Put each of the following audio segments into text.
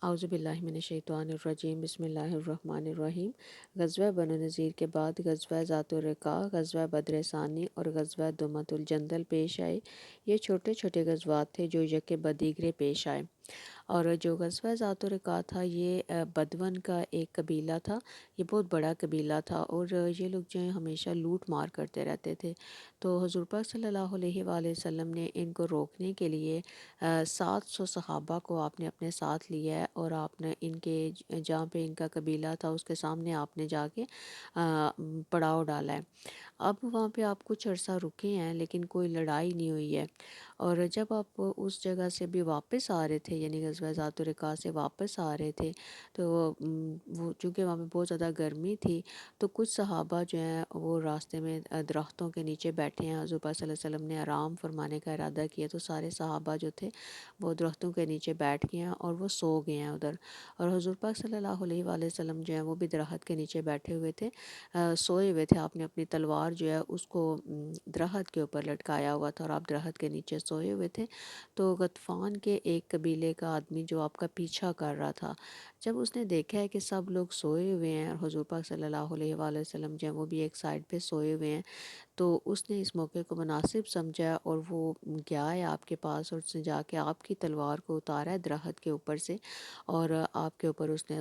اعوذ باللہ من الشیطان الرجیم، بسم اللہ الرحمن الرحیم۔ غزوہ بنو نذیر کے بعد غزوہ ذات الرقاع، غزوہ بدر ثانی اور غزوہ دمۃ الجندل پیش آئے۔ یہ چھوٹے چھوٹے غزوات تھے جو یکے بدیگرے پیش آئے۔ اور جو غزوہ ذات الرقاع تھا یہ بدون کا ایک قبیلہ تھا۔ یہ بہت بڑا قبیلہ تھا اور یہ لوگ جو ہیں ہمیشہ لوٹ مار کرتے رہتے تھے۔ تو حضور پاک صلی اللہ علیہ وآلہ وسلم نے ان کو روکنے کے لیے 700 صحابہ کو آپ نے اپنے ساتھ لیا ہے، اور آپ نے ان کے جہاں پہ ان کا قبیلہ تھا اس کے سامنے آپ نے جا کے پڑاؤ ڈالا ہے۔ اب وہاں پہ آپ کچھ عرصہ رکے ہیں لیکن کوئی لڑائی نہیں ہوئی ہے۔ اور جب آپ اس جگہ سے بھی واپس آ رہے تھے، یعنی غزوہ ذات الرقاع سے واپس آ رہے تھے، تو وہ چونکہ وہاں پہ بہت زیادہ گرمی تھی تو کچھ صحابہ جو ہیں وہ راستے میں درختوں کے نیچے بیٹھے ہیں۔ حضور پاک صلی اللہ علیہ وسلم نے آرام فرمانے کا ارادہ کیا تو سارے صحابہ جو تھے وہ درختوں کے نیچے بیٹھ گئے ہیں اور وہ سو گئے ہیں ادھر۔ اور حضور پاک صلی اللہ علیہ وآلہ وسلم جو ہیں وہ بھی درخت کے نیچے بیٹھے ہوئے تھے، سوئے ہوئے تھے۔ آپ نے اپنی تلوار جو ہے اس کو درخت کے اوپر لٹکایا ہوا تھا اور آپ درخت کے نیچے سوئے ہوئے تھے۔ تو غطفان کے ایک قبیلے کا آدمی جو آپ کا پیچھا کر رہا تھا، جب اس نے دیکھا ہے کہ سب لوگ سوئے ہوئے ہیں اور حضور پاک صلی اللہ علیہ وآلہ وسلم جو ہیں وہ بھی ایک سائڈ پہ سوئے ہوئے ہیں، تو اس نے اس موقع کو مناسب سمجھا اور وہ گیا ہے آپ کے پاس اور اس نے جا کے آپ کی تلوار کو اتارا ہے درخت کے اوپر سے، اور آپ کے اوپر اس نے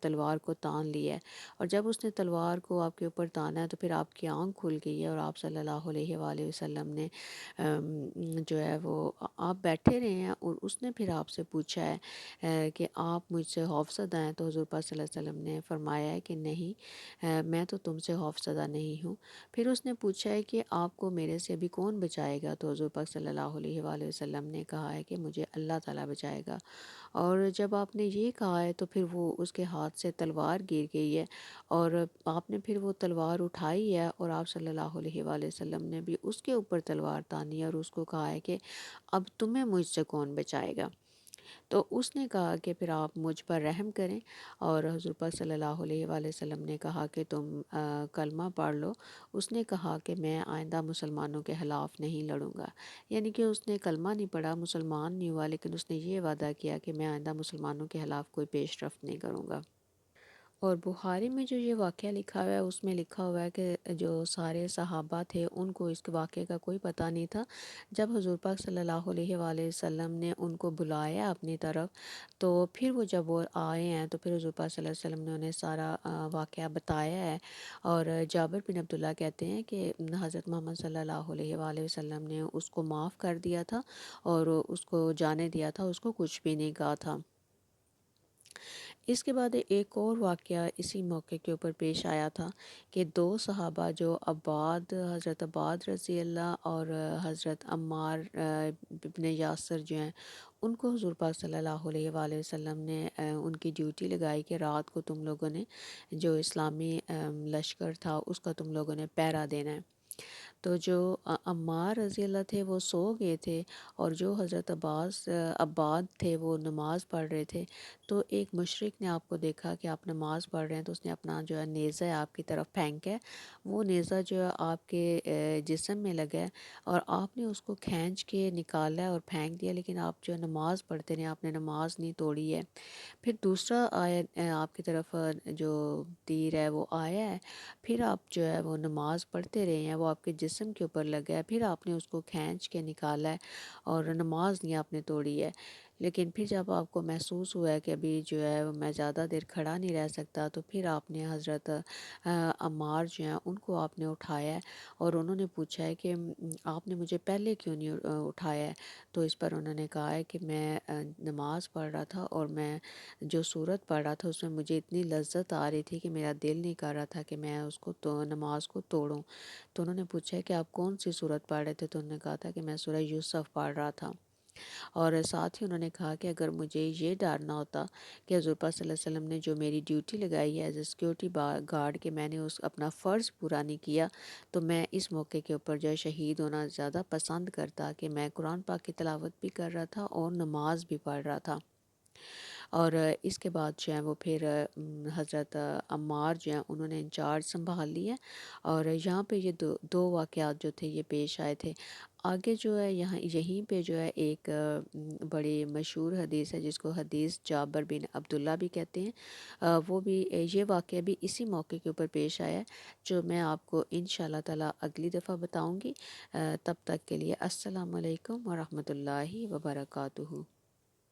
تلوار کو تان لیا ہے۔ اور جب اس نے تلوار کو آپ کے اوپر تانا ہے تو پھر آپ کی آنکھ کھل گئی ہے اور آپ صلی اللہ علیہ وآلہ وسلم نے جو ہے وہ آپ بیٹھے رہے ہیں، اور اس نے پھر آپ سے پوچھا ہے کہ آپ مجھ سے خوفزدہ ہیں؟ تو حضور پاک صلی اللہ علیہ وسلم نے فرمایا ہے کہ نہیں، میں تو تم سے خوفزدہ نہیں ہوں۔ پھر اس نے پوچھا ہے کہ آپ کو میرے سے ابھی کون بچائے گا؟ تو حضور پاک صلی اللہ علیہ وآلہ وسلم نے کہا ہے کہ مجھے اللہ تعالیٰ بچائے گا۔ اور جب آپ نے یہ کہا ہے تو پھر وہ اس کے ہاتھ سے تلوار گر گئی ہے، اور آپ نے پھر وہ تلوار اٹھائی ہے اور آپ صلی اللہ علیہ وآلہ وسلم نے بھی اس کے اوپر تلوار تانی ہے اور اس کو کہا ہے کہ اب تمہیں مجھ سے کون بچائے گا؟ تو اس نے کہا کہ پھر آپ مجھ پر رحم کریں، اور حضور پاک صلی اللہ علیہ وآلہ وسلم نے کہا کہ تم کلمہ پڑھ لو۔ اس نے کہا کہ میں آئندہ مسلمانوں کے خلاف نہیں لڑوں گا، یعنی کہ اس نے کلمہ نہیں پڑھا، مسلمان نہیں ہوا، لیکن اس نے یہ وعدہ کیا کہ میں آئندہ مسلمانوں کے خلاف کوئی پیش رفت نہیں کروں گا۔ اور بخاری میں جو یہ واقعہ لکھا ہوا ہے اس میں لکھا ہوا ہے کہ جو سارے صحابہ تھے ان کو اس کے واقعے کا کوئی پتہ نہیں تھا۔ جب حضور پاک صلی اللہ علیہ وآلہ وسلم نے ان کو بلایا اپنی طرف، تو پھر وہ جب وہ آئے ہیں تو پھر حضور پاک صلی اللہ علیہ وسلم نے انہیں سارا واقعہ بتایا ہے۔ اور جابر بن عبداللہ کہتے ہیں کہ حضرت محمد صلی اللہ علیہ وآلہ وسلم نے اس کو معاف کر دیا تھا اور اس کو جانے دیا تھا، اس کو کچھ بھی نہیں کہا تھا۔ اس کے بعد ایک اور واقعہ اسی موقع کے اوپر پیش آیا تھا کہ دو صحابہ جو حضرت عباد رضی اللہ اور حضرت عمار بن یاسر جو ہیں، ان کو حضور پاک صلی اللہ علیہ وآلہ وسلم نے ان کی ڈیوٹی لگائی کہ رات کو تم لوگوں نے جو اسلامی لشکر تھا اس کا تم لوگوں نے پہرا دینا ہے۔ تو جو عمار رضی اللہ تھے وہ سو گئے تھے، اور جو حضرت عباد تھے وہ نماز پڑھ رہے تھے۔ تو ایک مشرک نے آپ کو دیکھا کہ آپ نماز پڑھ رہے ہیں تو اس نے اپنا جو ہے نیزہ ہے آپ کی طرف پھینکا ہے۔ وہ نیزہ جو ہے آپ کے جسم میں لگا ہے اور آپ نے اس کو کھینچ کے نکالا ہے اور پھینک دیا، لیکن آپ جو ہے نماز پڑھتے رہے، آپ نے نماز نہیں توڑی ہے۔ پھر دوسرا آیا آپ کی طرف جو تیر ہے وہ آیا ہے، پھر آپ جو ہے وہ نماز پڑھتے رہے ہیں، وہ آپ کے جسم کے اوپر لگا ہے، پھر آپ نے اس کو کھینچ کے نکالا ہے اور نماز نہیں آپ نے توڑی ہے۔ لیکن پھر جب آپ کو محسوس ہوا ہے کہ ابھی جو ہے میں زیادہ دیر کھڑا نہیں رہ سکتا، تو پھر آپ نے حضرت عمار جو ہیں ان کو آپ نے اٹھایا ہے، اور انہوں نے پوچھا ہے کہ آپ نے مجھے پہلے کیوں نہیں اٹھایا ہے؟ تو اس پر انہوں نے کہا ہے کہ میں نماز پڑھ رہا تھا اور میں جو صورت پڑھ رہا تھا اس میں مجھے اتنی لذت آ رہی تھی کہ میرا دل نہیں کر رہا تھا کہ میں اس کو نماز کو توڑوں۔ تو انہوں نے پوچھا کہ آپ کون سی صورت پڑھ رہے تھے؟ تو انہوں نے کہا تھا کہ میں سورہ یوسف پڑھ رہا تھا۔ اور ساتھ ہی انہوں نے کہا کہ اگر مجھے یہ ڈر نہ ہوتا کہ حضور پاک صلی اللہ علیہ وسلم نے جو میری ڈیوٹی لگائی ہے ایز اے سیکیورٹی گارڈ کہ میں نے اپنا فرض پورا نہیں کیا، تو میں اس موقع کے اوپر جو ہے شہید ہونا زیادہ پسند کرتا کہ میں قرآن پاک کی تلاوت بھی کر رہا تھا اور نماز بھی پڑھ رہا تھا۔ اور اس کے بعد جو ہے وہ پھر حضرت عمار جو ہیں انہوں نے انچارج سنبھال لیا، اور یہاں پہ یہ دو واقعات جو تھے یہ پیش آئے تھے۔ آگے جو ہے یہاں یہیں پہ جو ہے ایک بڑی مشہور حدیث ہے جس کو حدیث جابر بن عبداللہ بھی کہتے ہیں، وہ بھی یہ واقعہ بھی اسی موقع کے اوپر پیش آیا ہے، جو میں آپ کو انشاءاللہ تعالی اگلی دفعہ بتاؤں گی۔ تب تک کے لیے السلام علیکم ورحمۃ اللہ وبرکاتہ۔